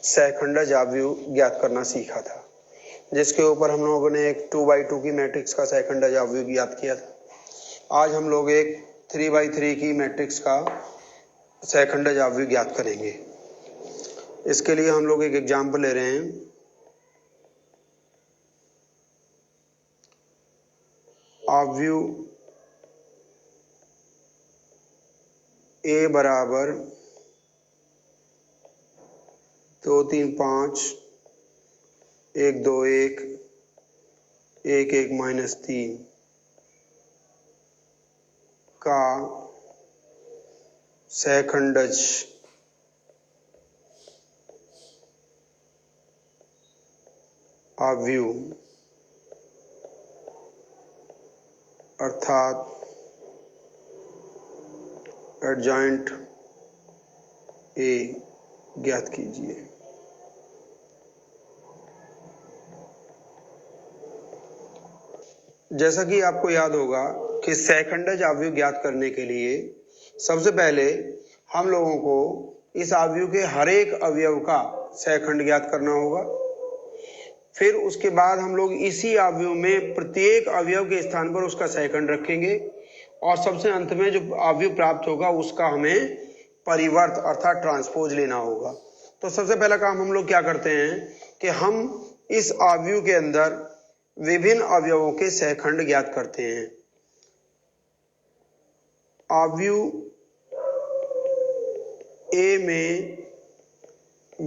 सहखंडज आव्यूह ज्ञात करना सीखा था, जिसके ऊपर हम लोगों ने एक 2x2 की मैट्रिक्स का सहखंडज आव्यूह ज्ञात किया था। आज हम लोग एक 3x3 की मैट्रिक्स का सहखंडज आव्यूह ज्ञात करेंगे। इसके लिए हम लोग एक एग्जाम्पल ले रहे हैं। आव्यूह ए बराबर 2 3 5 1 2 1 1 1 -3 का सहखंडज आव्यूह अर्थात एडजॉइंट ए ज्ञात कीजिए। जैसा कि आपको याद होगा कि सहखंडज आव्यूह ज्ञात करने के लिए सबसे पहले हम लोगों को इस आव्यूह के हर एक अवयव का सहखंड ज्ञात करना होगा। फिर उसके बाद हम लोग इसी आव्यूह में प्रत्येक अवयव के स्थान पर उसका सहखंड रखेंगे और सबसे अंत में जो आव्यूह प्राप्त होगा उसका हमें परिवर्त अर्थात ट्रांसपोज लेना होगा। तो सबसे पहला काम हम लोग क्या करते हैं कि हम इस आव्यूह के अंदर विभिन्न अवयवों के सहखंड ज्ञात करते हैं। आव्यूह ए में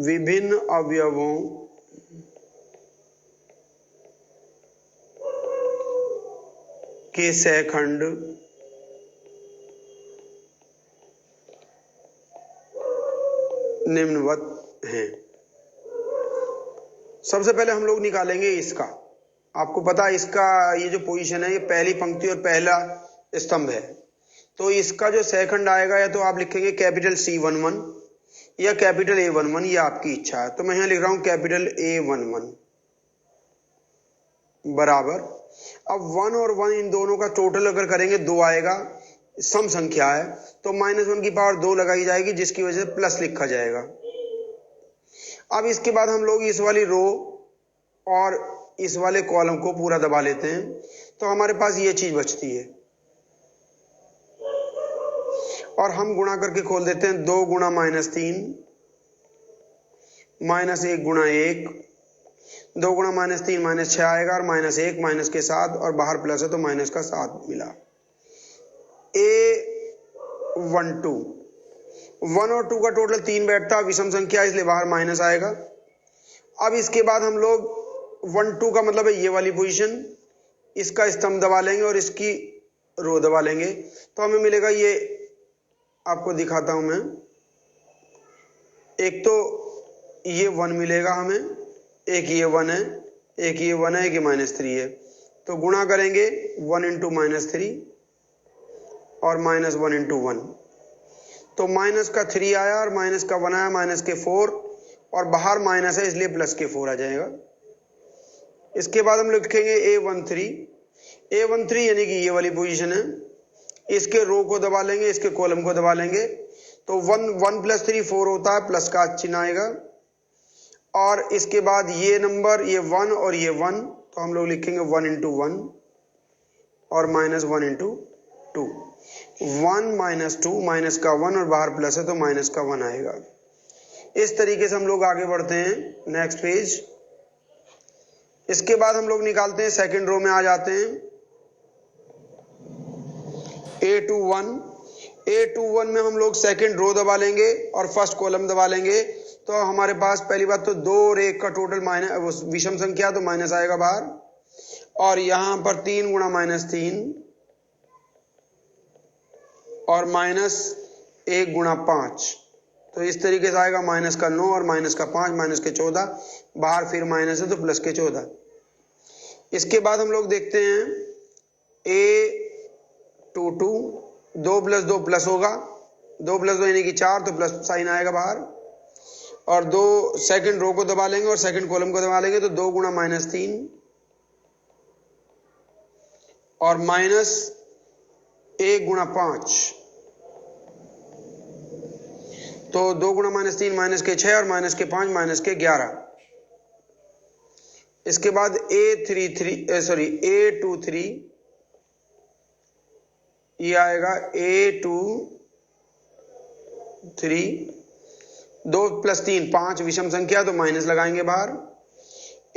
विभिन्न अवयवों के सहखंड निम्नवत हैं। सबसे पहले हम लोग निकालेंगे इसका। आपको पता है इसका ये जो पोजीशन है ये पहली पंक्ति और पहला स्तंभ है, तो इसका जो सहखंड आएगा या तो आप लिखेंगे कैपिटल C11 या कैपिटल A11, ये आपकी इच्छा है। तो मैं यहां लिख रहा हूं कैपिटल A11 बराबर, अब 1 और 1 इन दोनों का टोटल अगर करेंगे 2 आएगा, सम संख्या है तो -1 की पावर 2 लगाई जाएगी जिसकी वजह से प्लस लिखा जाएगा। अब इसके बाद हम लोग इस वाली रो और इस वाले कॉलम को पूरा दबा लेते हैं, तो हमारे पास ये चीज बचती है और हम गुणा करके खोल देते हैं। 2 गुणा -3 -1 गुणा 1, 2 गुणा -3 -6 आएगा और -1 माइनस के 7 और बाहर प्लस है तो माइनस का 7 मिला। A12 1 और 2 का टोटल 3 बैठता, विषम संख्या इसलिए बाहर माइनस आएगा। अब इसके बाद हम लोग 1 2 का मतलब है ये वाली पोजीशन, इसका स्तंभ दबा लेंगे और इसकी रो दबा लेंगे तो हमें मिलेगा ये, आपको दिखाता हूं मैं। एक तो ये 1 मिलेगा हमें, एक ये 1 है, एक ये 1 है, एक ये -3 है, तो गुणा करेंगे 1 × -3 और -1 × 1, तो माइनस का 3 आया और माइनस का 1 आया, माइनस के 4 और बाहर माइनस है इसलिए प्लस के 4 आ जाएगा। इसके बाद हम लिखेंगे A13 यानी कि ये वाली पोजीशन है, इसके रो को दबा लेंगे, इसके कॉलम को दबा लेंगे तो 1 + 3 4 होता है, प्लस का चिन्ह आएगा। और इसके बाद ये नंबर, ये 1 और ये 1, तो हम लोग लिखेंगे 1 × 1 और -1 × 2, 1 - 2 माइनस का 1 और बाहर प्लस है तो माइनस का 1 आएगा। इस तरीके से हम लोग आगे बढ़ते हैं नेक्स्ट पेज। इसके बाद हम लोग निकालते हैं, सेकंड रो में आ जाते हैं। A21 में हम लोग सेकंड रो दबा लेंगे और फर्स्ट कॉलम दबा लेंगे, तो हमारे पास पहली बात तो 2 और 1 का टोटल माइनस, विषम संख्या तो माइनस आएगा बाहर, और यहां पर 3 गुणा -3 और -1 गुणा 5, तो इस तरीके से आएगा माइनस का 9 और माइनस का 5, माइनस के 14, बाहर फिर माइनस है तो प्लस के 14। इसके बाद हम लोग देखते हैं A22, 2 + 2 प्लस होगा, 2 + 2 यानी कि 4, तो प्लस साइन आएगा बाहर, और 2 सेकंड रो को दबा लेंगे और सेकंड कॉलम को दबा लेंगे तो 2 गुणा -3 और -1 गुणा 5, तो 2 गुणा -3 माइनस के 6 और माइनस के 5 माइनस के 11। इसके बाद A23 ये आएगा A23 2 + 3 5 विषम संख्या तो माइनस लगाएंगे बाहर।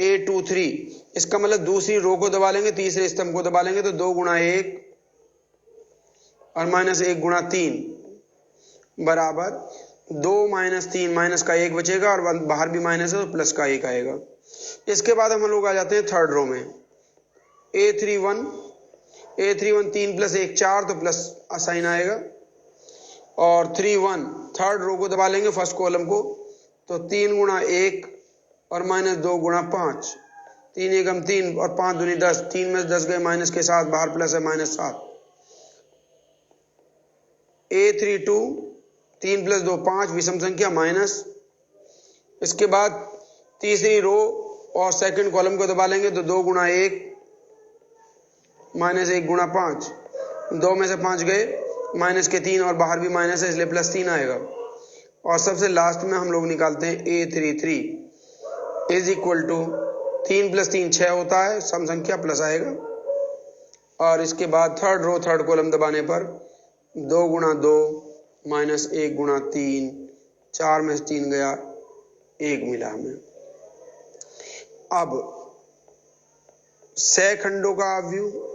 A23 इसका मतलब दूसरी रो को दबा लेंगे, तीसरे स्तंभ को दबा लेंगे तो 2 गुणा 1 और -1 गुणा 3 बराबर 2 - 3 माइनस का 1 बचेगा और बाहर भी माइनस है तो प्लस का 1 आएगा। इसके बाद हम लोग आ जाते हैं थर्ड रो में। A31 3 + 1 4 तो प्लस साइन आएगा और 31 थर्ड रो को दबा लेंगे फर्स्ट कॉलम को तो 3 गुणा 1 और -2 गुणा 5 3 एकम 3 और 5 दूनी 10 3 में 10 गए माइनस के 7 बाहर प्लस है -7। A32 3 + 2 5 विषम संख्या माइनस। इसके बाद तीसरी रो और सेकंड कॉलम को दबा लेंगे तो 2 गुणा 1 -1 गुणा 5 2 में से 5 गए माइनस के 3 और बाहर भी माइनस है इसलिए +3 आएगा। और सबसे लास्ट में हम लोग निकालते हैं A33 इज इक्वल टू 3 + 3 6 होता है, सम संख्या प्लस आएगा। और इसके बाद थर्ड रो थर्ड कॉलम दबाने पर 2 गुणा 2 -1 गुणा 3 4 में से 3 गया 1 मिला हमें। अब सैखंडों का अवयव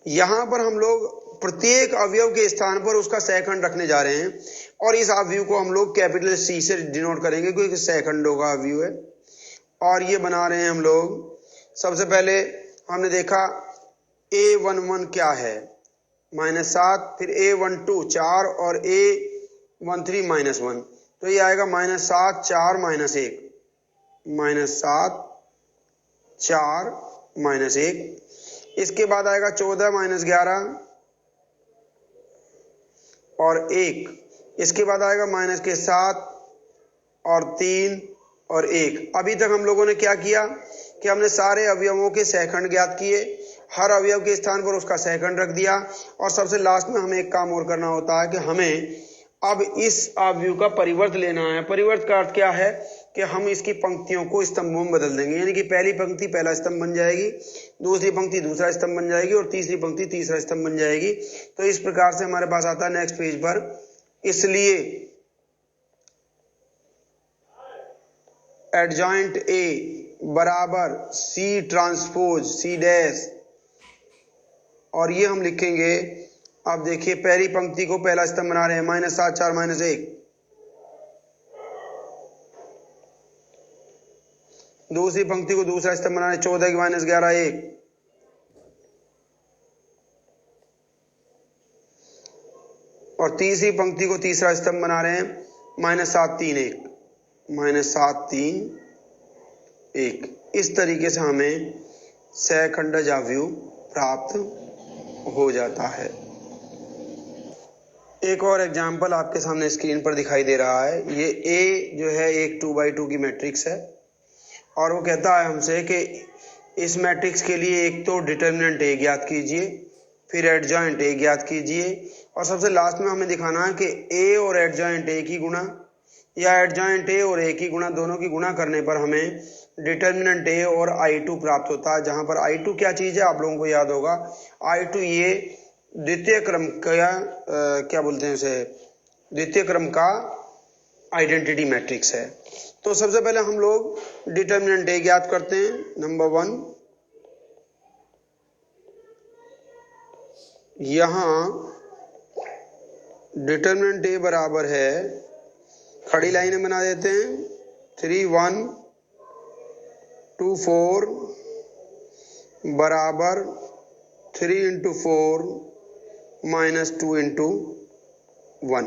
यहां पर हम लोग प्रत्येक अवयव के स्थान पर उसका सैखंड रखने जा रहे हैं और इस अवयव को हम लोग कैपिटल C से डिनोट करेंगे क्योंकि सैखंडों का अवयव है। और ये बना रहे हैं हम लोग। सबसे पहले हमने देखा A11 क्या है -7, फिर A12 4 और A13 -1 तो ये आएगा -7 4 -1 -7 4 -1। इसके बाद आएगा 14 -11 और 1। इसके बाद आएगा -7 और 3 और 1। अभी तक हम लोगों ने क्या किया कि हमने सारे अवयवों के सैखंड ज्ञात किए, हर अवयव के स्थान पर उसका सैखंड रख दिया और सबसे लास्ट में हमें एक काम और करना होता है कि हमें अब इस अवयव का परिवर्त लेना है। परिवर्त का अर्थ क्या है कि हम इसकी पंक्तियों को स्तंभों में बदल देंगे, यानी कि पहली पंक्ति पहला स्तंभ बन जाएगी, दूसरी पंक्ति दूसरा स्तंभ बन जाएगी और तीसरी पंक्ति तीसरा स्तंभ बन जाएगी। तो इस प्रकार से हमारे पास आता है नेक्स्ट पेज पर। इसलिए एडजॉइंट A बराबर C ट्रांसपोज C डैश और ये हम लिखेंगे। अब देखिए पहली पंक्ति को पहला स्तंभ बना रहे हैं -7 4 -1, दूसरी पंक्ति को दूसरा स्तंभ बना रहे हैं 14 -11 1, और तीसरी पंक्ति को तीसरा स्तंभ बना रहे हैं -7 3 1। इस तरीके से हमें सैखंडज अवयव प्राप्त हो जाता है। एक और एग्जाम्पल आपके सामने स्क्रीन पर दिखाई दे रहा है। ये A जो है एक 2x2 की मैट्रिक्स है और वो कहता है हमसे कि इस मैट्रिक्स के लिए एक तो डिटर्मिनेंट A ज्ञात कीजिए, फिर एडजॉइंट A ज्ञात कीजिए और सबसे लास्ट में हमें दिखाना है कि A और एडजॉइंट A की गुणा या एडजॉइंट A और A की गुणा दोनों की गुणा करने पर हमें डिटर्मिनेंट A और I2 प्राप्त होता है। जहां पर I2 क्या चीज है आप लोगों को याद होगा। I2 ये द्वितीय क्रम का क्या बोलते हैं उसे, द्वितीय क्रम का आइडेंटिटी मैट्रिक्स है। तो सबसे पहले हम लोग डिटर्मिनेंट A ज्ञात करते हैं। नंबर 1, यहां डिटर्मिनेंट A बराबर है, खड़ी लाइनें बना देते हैं 3 1 2 4 बराबर 3 × 4 -2 × 1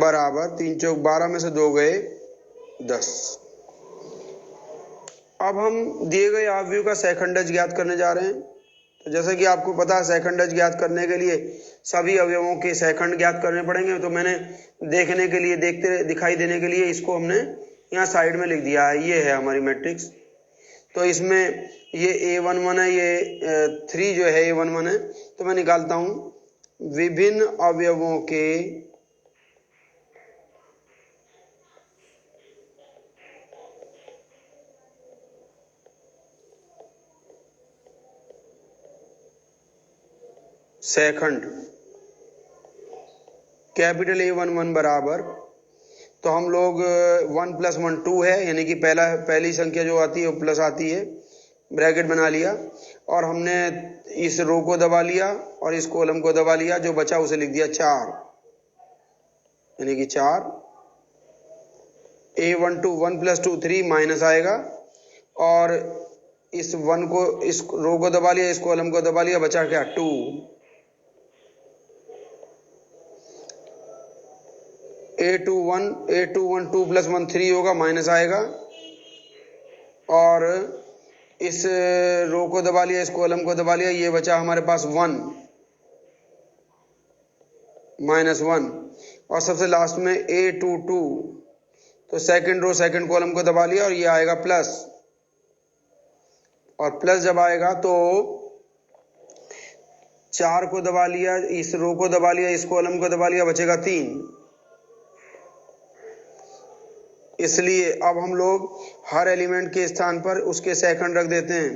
बराबर 3 चौक 12 में से 2 गए 10। अब हम दिए गए अवयव का सैखंडज ज्ञात करने जा रहे हैं। तो जैसा कि आपको पता है सैखंडज ज्ञात करने के लिए सभी अवयवों के सैखंड ज्ञात करने पड़ेंगे। तो मैंने देखने के लिए दिखाई देने के लिए इसको हमने यहाँ साइड में लिख दिया है। ये है हमारी मैट्रिक्स। तो इसमें ये A11 है, ये 3 जो है A11 है, तो मैं निकालता हूं विभिन्न अवयवों के सेकंड। कैपिटल A11 बराबर, तो हम लोग 1 + 1 2 है, यानी कि पहली संख्या जो आती है वो प्लस आती है, ब्रैकेट बना लिया और हमने इस रो को दबा लिया और इस कॉलम को दबा लिया, जो बचा उसे लिख दिया 4, यानी कि 4। A12 1 + 2 3 माइनस आएगा और इस रो को दबा लिया, इस कॉलम को दबा लिया, बचा क्या 2। A21 2 + 1 3 होगा, माइनस आएगा और इस रो को दबा लिया, इस कॉलम को दबा लिया, ये बचा हमारे पास 1 -1 और सबसे लास्ट में A22, तो सेकंड रो सेकंड कॉलम को दबा लिया और ये आएगा प्लस, और प्लस जब आएगा तो 4 को दबा लिया, इस रो को दबा लिया, इस कॉलम को दबा लिया, बचेगा 3। इसलिए अब हम लोग हर एलिमेंट के स्थान पर उसके सेकंड रख देते हैं,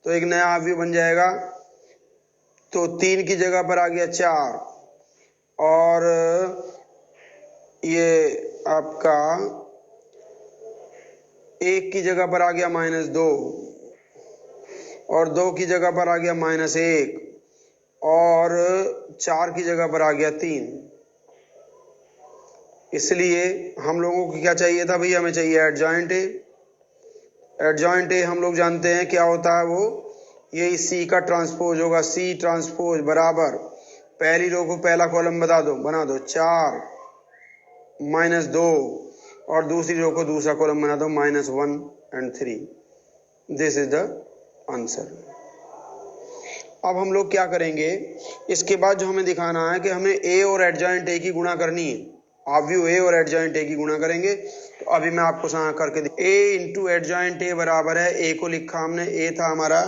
तो एक नया अवयव बन जाएगा। तो 3 की जगह पर आ गया 4 और ये आपका 1 की जगह पर आ गया -2 और 2 की जगह पर आ गया -1 और 4 की जगह पर आ गया 3। इसलिए हम लोगों को क्या चाहिए था भैया, हमें चाहिए एडजॉइंट ए। एडजॉइंट ए हम लोग जानते हैं क्या होता है, वो ये सी का ट्रांसपोज होगा, सी ट्रांसपोज बराबर पहली रो को पहला कॉलम बना दो 4 -2 और दूसरी रो को दूसरा कॉलम बना दो -1 and 3। This is the answer. अब हम लोग क्या करेंगे, इसके बाद जो हमें दिखाना है कि हमें ए और एडजॉइंट ए की गुणा करनी है, अवयव ए और एडजॉइंट ए की गुणा करेंगे। तो अभी मैं आपको यहाँ करके ए इंटू एडजॉइंट ए बराबर है, ए को लिखा हमने, ए था हमारा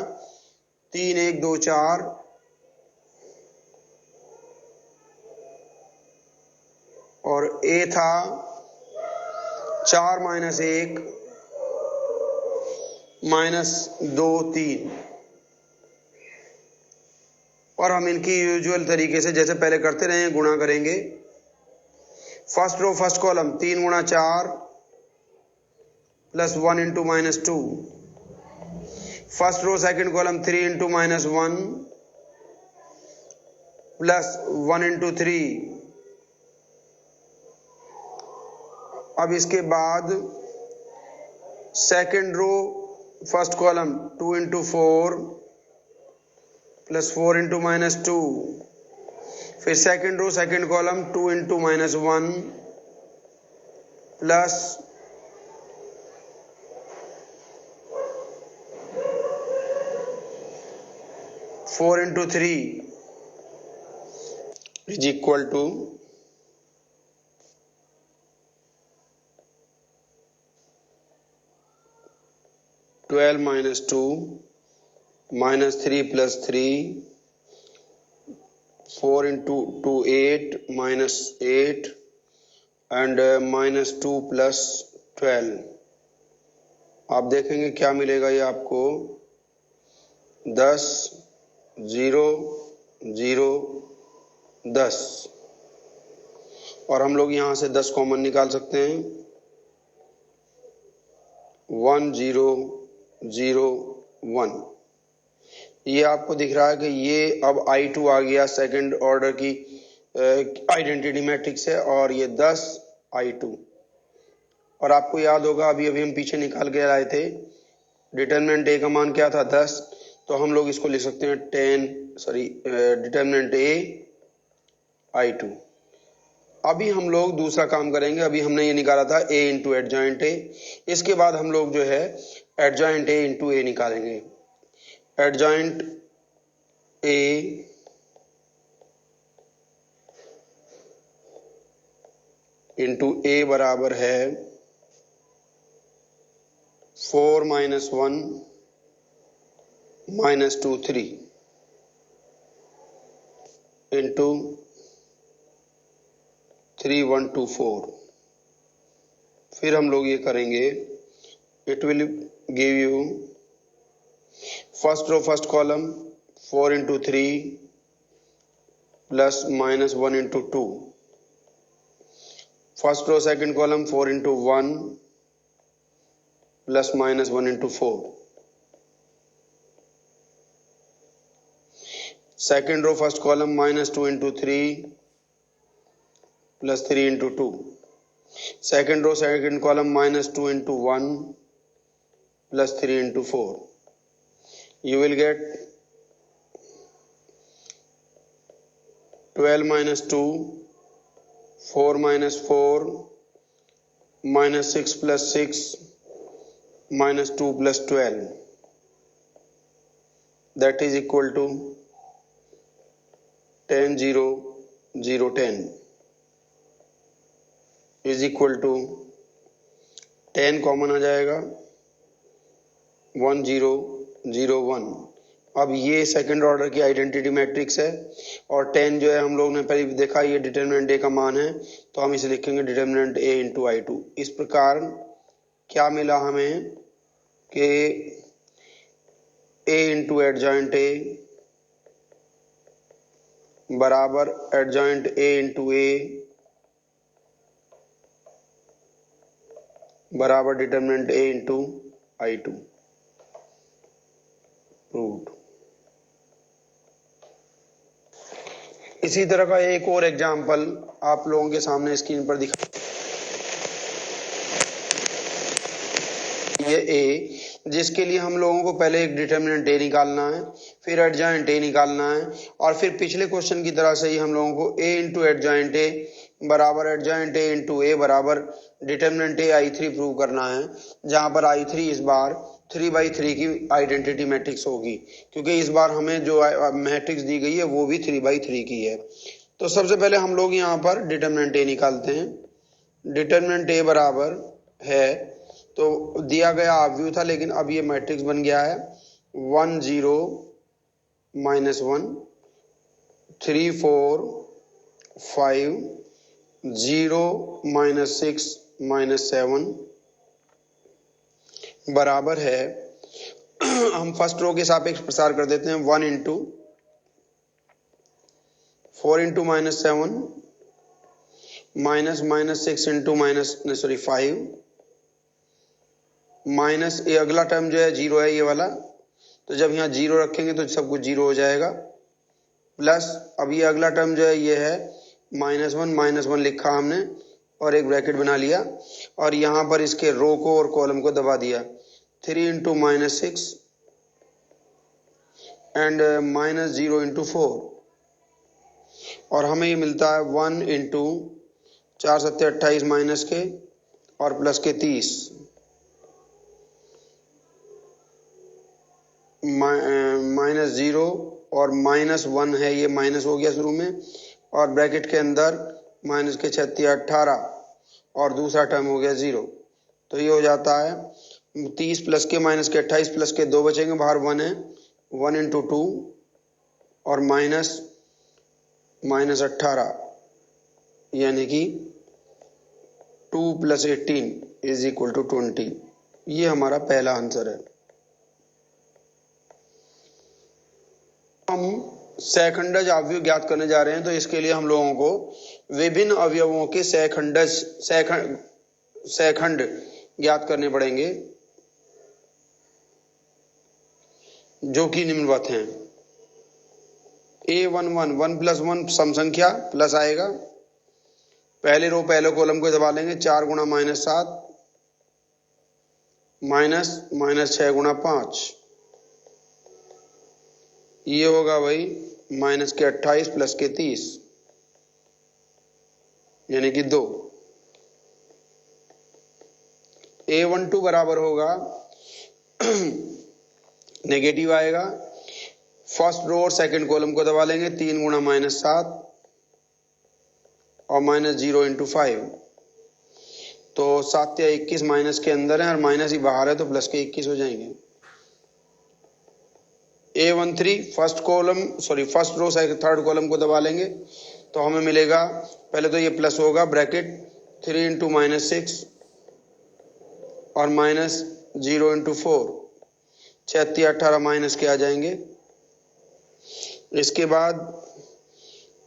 3 1 2 4 और ए था 4 -1 -2 3, और हम इनकी यूजुअल तरीके से जैसे पहले करते रहे हैं गुणा करेंगे। First row first column 3 × 4 + 1 × -2, first row second column 3 × -1 + 1 × 3। अब इसके बाद सेकंड रो फर्स्ट कॉलम 2 × 4 + 4 × -2, फिर second row second column 2 × -1 plus 4 × 3 is equal to 12 - 2 -3 + 3, 4 × 2 8 -8 and -2 + 12। आप देखेंगे क्या मिलेगा, ये आपको 10 0 0 10, और हम लोग यहाँ से 10 कॉमन निकाल सकते हैं, 1 0 0 1। ये आपको दिख रहा है कि ये अब I2 आ गया, सेकंड ऑर्डर की आइडेंटिटी मैट्रिक्स है, और ये 10 I2। और आपको याद होगा अभी हम पीछे निकाल के लाए थे, डिटरमिनेंट ए का मान क्या था 10, तो हम लोग इसको लिख सकते हैं डिटरमिनेंट ए I2। अभी हम लोग दूसरा काम करेंगे। अभी हमने ये निकाला था ए इंटू एडजॉइंट ए, इसके बाद हम लोग जो है एडजॉइंट ए इंटू ए निकालेंगे। एडजॉइंट ए इंटू ए बराबर है 4 minus 1 minus 2 3 into 3 1 2 4। फिर हम लोग ये करेंगे, it will give you first row first column 4 into 3 plus minus 1 into 2, first row second column 4 into 1 plus minus 1 into 4, second row first column minus 2 into 3 plus 3 into 2, second row second column minus 2 into 1 plus 3 into 4. You will get 12 minus 2, 4 minus 4, minus 6 plus 6, minus 2 plus 12. That is equal to 10 0 0 10 is equal to 10 common आ जाएगा 1 0 0 1। अब ये second order की identity matrix है और 10 जो है हम लोग ने पहले देखा ये डिटर्मिनेंट ए का मान है, तो हम इसे लिखेंगे डिटर्मिनेंट ए इंटू I2। इस प्रकार क्या मिला हमें कि ए इंटू एडजॉइंट ए बराबर एडजॉइंट ए इंटू ए बराबर डिटर्मिनेंट ए इंटू I2 प्रूव्ड। इसी तरह का एक और एग्जाम्पल आप लोगों के सामने स्क्रीन पर दिखा, ये ए, जिसके लिए हम लोगों को पहले एक डिटर्मिनेंट ए निकालना है, फिर एडजॉइंट ए निकालना है, और फिर पिछले क्वेश्चन की तरह से ही हम लोगों को ए इंटू एडजॉइंट ए बराबर एडजॉइंट ए इंटू ए बराबर डिटर्मिनेंट ए I3 प्रूव करना है, जहां पर I3 इस बार 3/3 की आइडेंटिटी मैट्रिक्स होगी, क्योंकि इस बार हमें जो मैट्रिक्स दी गई है वो भी 3/3 की है। तो सबसे पहले हम लोग यहाँ पर डिटर्मिनेंट ए निकालते हैं। डिटर्मिनेंट ए बराबर है, तो दिया गया आव्यूह था लेकिन अब ये मैट्रिक्स बन गया है 1 0 -1 3 4 5 0 -6 -7 बराबर है हम फर्स्ट रो के सापेक्ष प्रसार कर देते हैं 1 इंटू 4 इंटू -7 -6 इंटू -5 माइनस ये अगला टर्म जो है 0 है ये वाला, तो जब यहाँ 0 रखेंगे तो सब कुछ 0 हो जाएगा, प्लस अब ये अगला टर्म जो है ये है -1 लिखा हमने और एक ब्रैकेट बना लिया, और यहाँ पर इसके रो को और कॉलम को दबा दिया 3 इंटू -6 एंड -0 इंटू 4, और हमें ये मिलता है 1 इंटू 4 7 28 माइनस के और प्लस के 30 -0 और -1 है, ये माइनस हो गया शुरू में, और ब्रैकेट के अंदर माइनस के 36 18 और दूसरा टर्म हो गया 0, तो ये हो जाता है 30 प्लस के माइनस के 28 प्लस के 2 बचेंगे, बाहर 1 है 1 इंटू 2 और -18 यानी कि 2 + 18 = 20। ये हमारा पहला आंसर है। हम सैखंडज अवयव ज्ञात करने जा रहे हैं, तो इसके लिए हम लोगों को विभिन्न अवयवों के सैखंड ज्ञात करने पड़ेंगे, जो कि निम्नवत हैं। A11 1 + 1 सम संख्या प्लस आएगा, पहले रो पहले कॉलम को दबा लेंगे 4 × -7 -6 × 5, ये होगा भाई माइनस के 28 प्लस के 30 यानी कि 2। A12 बराबर होगा नेगेटिव आएगा, फर्स्ट रो और सेकंड कॉलम को दबा लेंगे 3 × -7 और -0 × 5, तो 7 या 21 माइनस के अंदर है और माइनस ही बाहर है, तो प्लस के 21 हो जाएंगे। A13 first row third column को दबा लेंगे तो हमें मिलेगा, पहले तो ये प्लस होगा, ब्रैकेट 3 इंटू -6 और -0 इंटू 4, 36 18 माइनस के आ जाएंगे। इसके बाद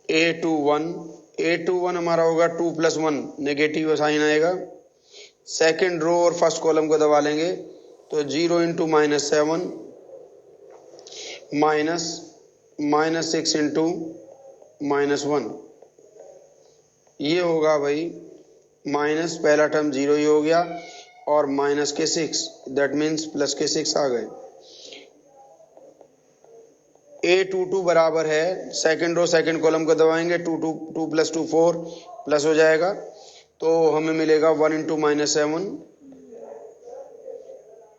A21 हमारा होगा 2 + 1, नेगेटिव साइन आएगा। सेकेंड रो और फर्स्ट कॉलम को दबा लेंगे तो 0 इंटू -7 -6 इंटू -1, ये होगा भाई माइनस, पहला टर्म 0 ही हो गया और माइनस के 6, दैट मीन्स प्लस के 6 आ गए। A22 बराबर है, सेकेंड रो सेकेंड कॉलम को दबाएंगे, 2 + 2 4 प्लस हो जाएगा, तो हमें मिलेगा 1 इंटू -7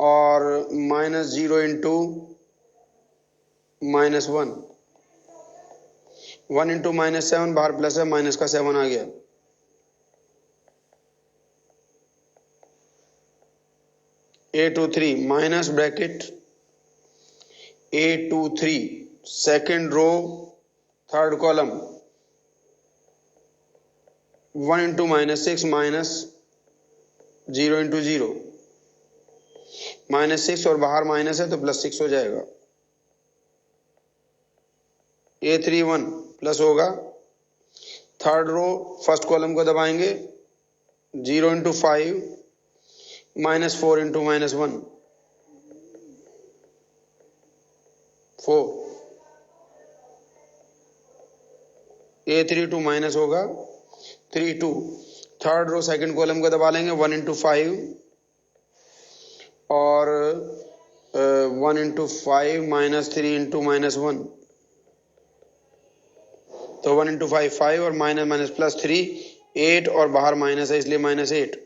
और -0 इंटू -1, 1 इंटू -7 बाहर प्लस है, माइनस का 7 आ गया। A23 minus bracket A23 second row third column 1 into -6 -0 into 0, -6 और बाहर माइनस है तो +6 हो जाएगा। A31 प्लस होगा, थर्ड रो फर्स्ट कॉलम को दबाएंगे, 0 इंटू 5 -4 इंटू -1 4। A32 माइनस होगा, 32 थर्ड रो सेकंड कॉलम को दबा लेंगे, 1 इंटू 5 और 1 इंटू 5 -3 इंटू -1, तो 1 इंटू 5 5 और माइनस +3 8 और बाहर माइनस है इसलिए -8।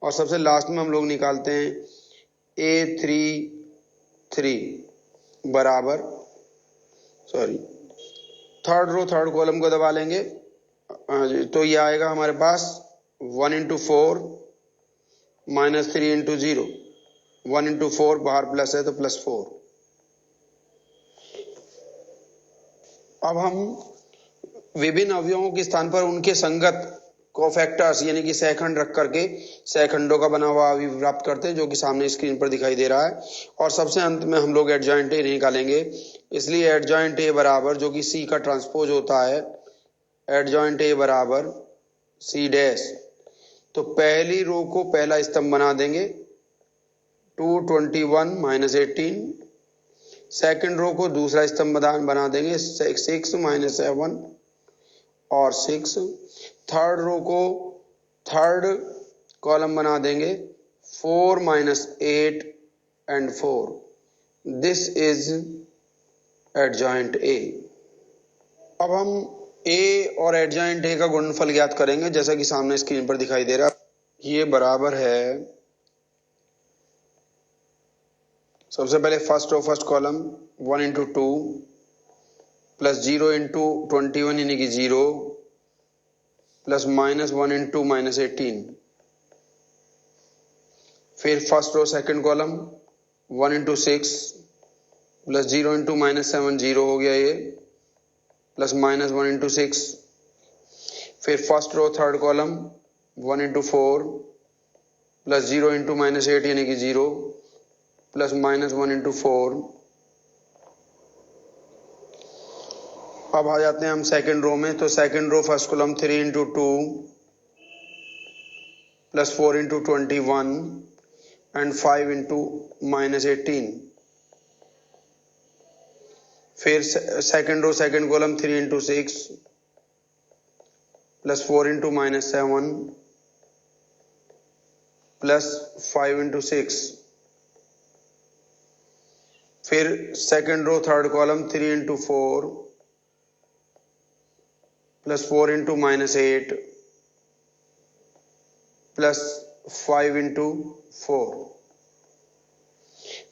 और सबसे लास्ट में हम लोग निकालते हैं A33 बराबर, थर्ड रो थर्ड कॉलम को दबा लेंगे तो ये आएगा हमारे पास 1 इंटू 4 -3 इंटू 0, 1 इंटू 4 बाहर प्लस है तो +4। अब हम विभिन्न अवयवों के स्थान पर उनके संगत कोफैक्टर्स यानी कि सहखंड रख करके सहखंडों का बना हुआ अवयव प्राप्त करते हैं, जो कि सामने स्क्रीन पर दिखाई दे रहा है। और सबसे अंत में हम लोग एडजॉइंट ए निकालेंगे, इसलिए एडजॉइंट ए बराबर, जो कि सी का ट्रांसपोज होता है, एडजॉइंट ए बराबर सी डैश। तो पहली रो को पहला स्तंभ बना देंगे 221 -18, सेकंड रो को दूसरा स्तंभ बना देंगे 6 -7 और 6, थर्ड रो को थर्ड कॉलम बना देंगे 4 -8 and 4। This is adjoint A. अब हम ए और एडजॉइंट ए का गुणनफल ज्ञात करेंगे, जैसा कि सामने स्क्रीन पर दिखाई दे रहा है। ये बराबर है, सबसे पहले first row first column 1 into 2 plus 0 into 21 यानी कि 0 प्लस -1 इंटू -18, फिर first row second column 1 into 6 plus 0 into -7 0 हो गया ये, प्लस -1 इंटू 6, फिर first row third column 1 into 4 plus 0 into -8 यानी कि 0 प्लस -1 इंटू 4। अब आ जाते हैं हम सेकंड रो में, तो second row first column 3 into 2 plus 4 into 21 and 5 into -18, फिर second row second column 3 into 6 plus 4 into -7 plus 5 into 6, फिर second row third column 3 into 4 plus 4 into -8 plus 5 into 4।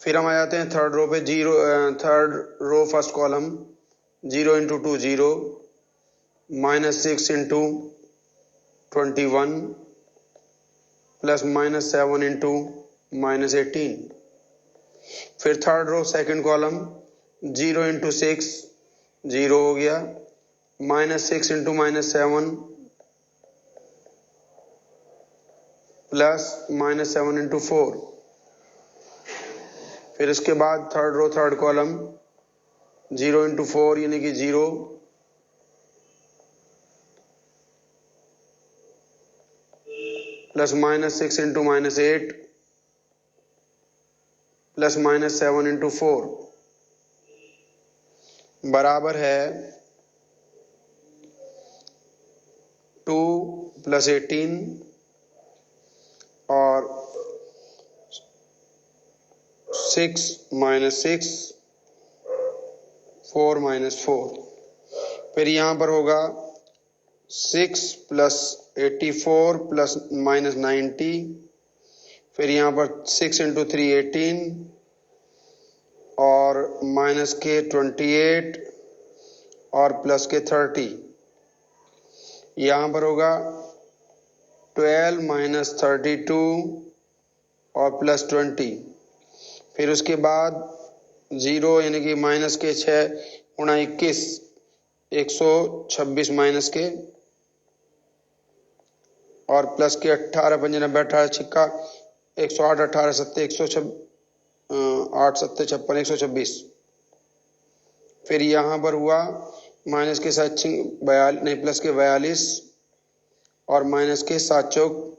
फिर हम आ जाते हैं थर्ड रो पे, third row first column 0 into 2 0 -6 into 21 plus -7 into -18। फिर third row second column 0 into 6 0 हो गया, -6 इंटू -7 प्लस -7 इंटू 4। फिर इसके बाद third row third column 0 into 4 यानी कि 0 प्लस -6 इंटू -8 प्लस -7 इंटू 4 बराबर है 2 प्लस 18 और 6 माइनस 6 4 माइनस 4। फिर यहाँ पर होगा 6 प्लस 84 प्लस -90। फिर यहाँ पर 6 इंटू 3 18 और माइनस के 28 और प्लस के 30। यहाँ पर होगा 12 माइनस 32 और प्लस 20। फिर उसके बाद 0 यानी कि माइनस के 6 गुणा 21 126 माइनस के और प्लस के 18 पंजे 90 18 छिक्का 108 18 सत्ते 8 सत्ते 56 126। फिर यहाँ पर हुआ माइनस के 7 42 नहीं प्लस के 42 और माइनस के 7 चौक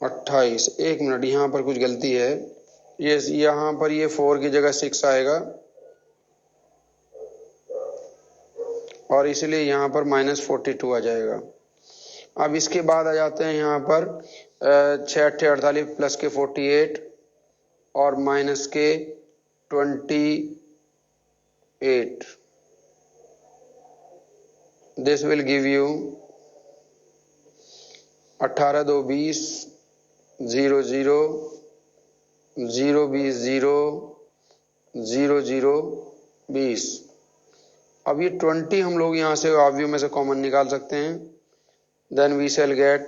28। एक मिनट, यहाँ पर कुछ गलती है। ये यहाँ पर ये 4 की जगह 6 आएगा और इसलिए यहाँ पर -42 आ जाएगा। अब इसके बाद आ जाते हैं यहाँ पर 6 8 48 प्लस के 48 और माइनस के 28। This will give you 18 2 20 0 0 0 20 0 0 0 20। अब ये 20 हम लोग यहाँ से अवयव में से कॉमन निकाल सकते हैं। Then we shall get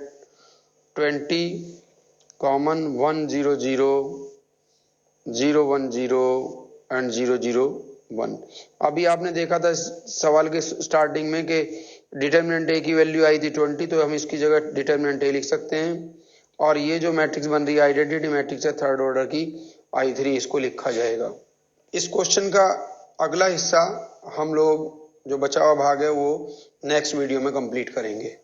20 common 1 0 0 0 1 0 and 0 0 1। अभी आपने देखा था सवाल के स्टार्टिंग में कि डिटर्मिनेंट ए की वैल्यू आई थी 20, तो हम इसकी जगह डिटर्मिनेंट ए लिख सकते हैं। और ये जो मैट्रिक्स बन रही है आइडेंटिटी मैट्रिक्स है थर्ड ऑर्डर की I3, इसको लिखा जाएगा। इस क्वेश्चन का अगला हिस्सा हम लोग जो बचा हुआ भाग है वो नेक्स्ट वीडियो में कंप्लीट करेंगे।